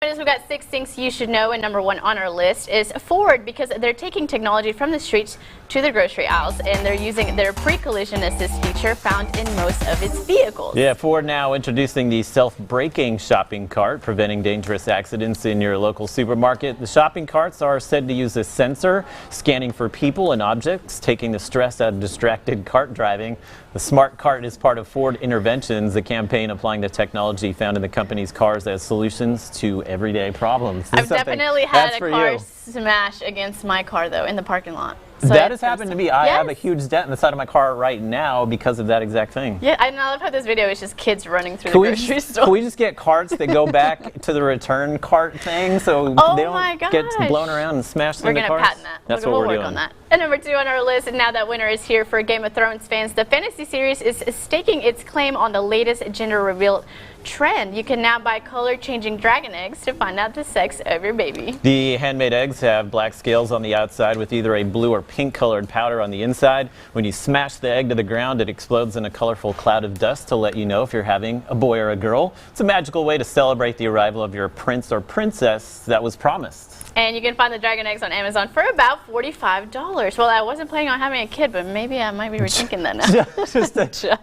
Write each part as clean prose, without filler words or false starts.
We've got 6 things you should know, and number 1 on our list is Ford, because they're taking technology from the streets to the grocery aisles, and they're using their pre-collision assist feature found in most of its vehicles. Yeah, Ford now introducing the self-braking shopping cart, preventing dangerous accidents in your local supermarket. The shopping carts are said to use a sensor scanning for people and objects, taking the stress out of distracted cart driving. The smart cart is part of Ford Interventions, a campaign applying the technology found in the company's cars as solutions to everyday problems. I've definitely had a car smash against my car, though, in the parking lot. So that has happened to me. I yes. have a huge dent in the side of my car right now because of that exact thing. Yeah, I love how this video is just kids running through the grocery store. Can we just get carts that go back to the return cart thing so they don't get blown around and smashed into cars? We're going to patent that. That's what we're work doing. On that. And number 2 on our list, and now that winter is here for Game of Thrones fans, the fantasy series is staking its claim on the latest gender reveal trend. You can now buy color-changing dragon eggs to find out the sex of your baby. The handmade eggs have black scales on the outside with either a blue or pink colored powder on the inside. When you smash the egg to the ground, it explodes in a colorful cloud of dust to let you know if you're having a boy or a girl. It's a magical way to celebrate the arrival of your prince or princess that was promised. And you can find the dragon eggs on Amazon for about $45. Well, I wasn't planning on having a kid, but maybe I might be rethinking that now.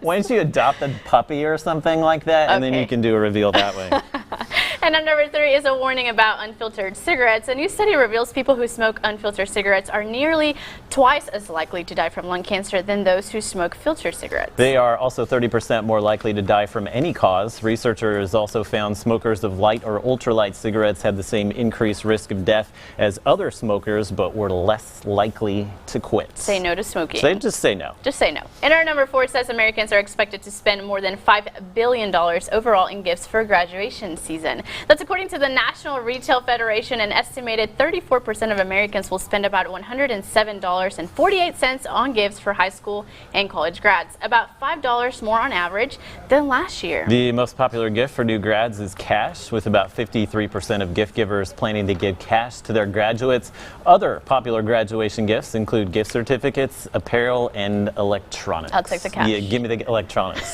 Why don't you adopt a puppy or something like that, and then you can do a reveal that way. And on number 3 is a warning about unfiltered cigarettes. A new study reveals people who smoke unfiltered cigarettes are nearly twice as likely to die from lung cancer than those who smoke filtered cigarettes. They are also 30% more likely to die from any cause. Researchers also found smokers of light or ultralight cigarettes had the same increased risk of death as other smokers, but were less likely to quit. Say no to smoking. Just say no. Just say no. And our number 4 says Americans are expected to spend more than $5 billion overall in gifts for graduation season. That's according to the National Retail Federation. An estimated 34% of Americans will spend about $107.48 on gifts for high school and college grads, about $5 more on average than last year. The most popular gift for new grads is cash, with about 53% of gift givers planning to give cash to their graduates. Other popular graduation gifts include gift certificates, apparel, and electronics. I'll take the cash. Yeah, give me the electronics.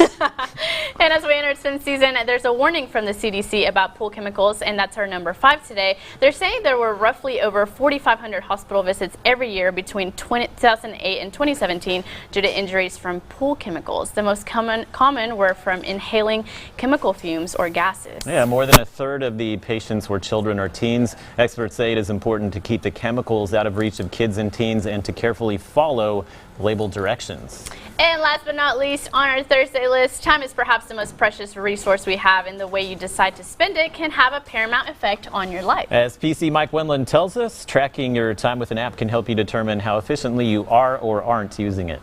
And as we enter spring season, there's a warning from the CDC about pool chemicals, and that's our number 5 today. They're saying there were roughly over 4,500 hospital visits every year between 2008 and 2017 due to injuries from pool chemicals. The most common were from inhaling chemical fumes or gases. Yeah, more than a third of the patients were children or teens. Experts say it is important to keep the chemicals out of reach of kids and teens and to carefully follow labeled directions. And last but not least on our Thursday list, time is perhaps the most precious resource we have, and the way you decide to spend it can have a paramount effect on your life. As PC Mike Wendland tells us, tracking your time with an app can help you determine how efficiently you are or aren't using it.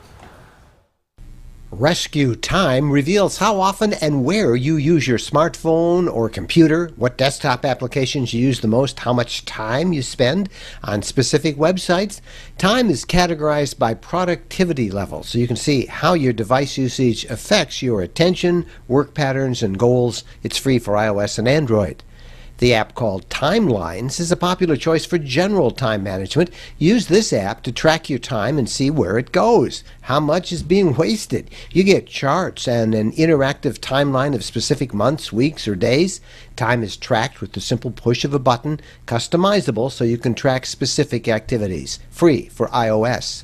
Rescue Time reveals how often and where you use your smartphone or computer, what desktop applications you use the most, how much time you spend on specific websites. Time is categorized by productivity level, so you can see how your device usage affects your attention, work patterns, and goals. It's free for iOS and Android. The app called Timelines is a popular choice for general time management. Use this app to track your time and see where it goes, how much is being wasted. You get charts and an interactive timeline of specific months, weeks, or days. Time is tracked with the simple push of a button, customizable so you can track specific activities. Free for iOS.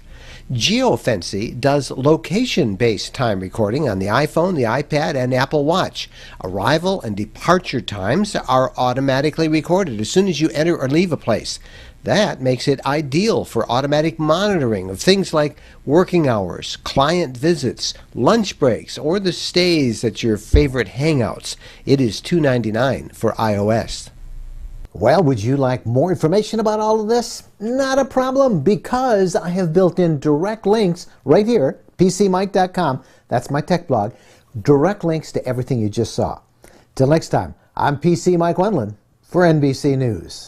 Geofency does location-based time recording on the iPhone, the iPad, and Apple Watch. Arrival and departure times are automatically recorded as soon as you enter or leave a place. That makes it ideal for automatic monitoring of things like working hours, client visits, lunch breaks, or the stays at your favorite hangouts. It is $2.99 for iOS. Well, would you like more information about all of this? Not a problem, because I have built in direct links right here, PCMike.com. That's my tech blog. Direct links to everything you just saw. Till next time, I'm PC Mike Wendland for NBC News.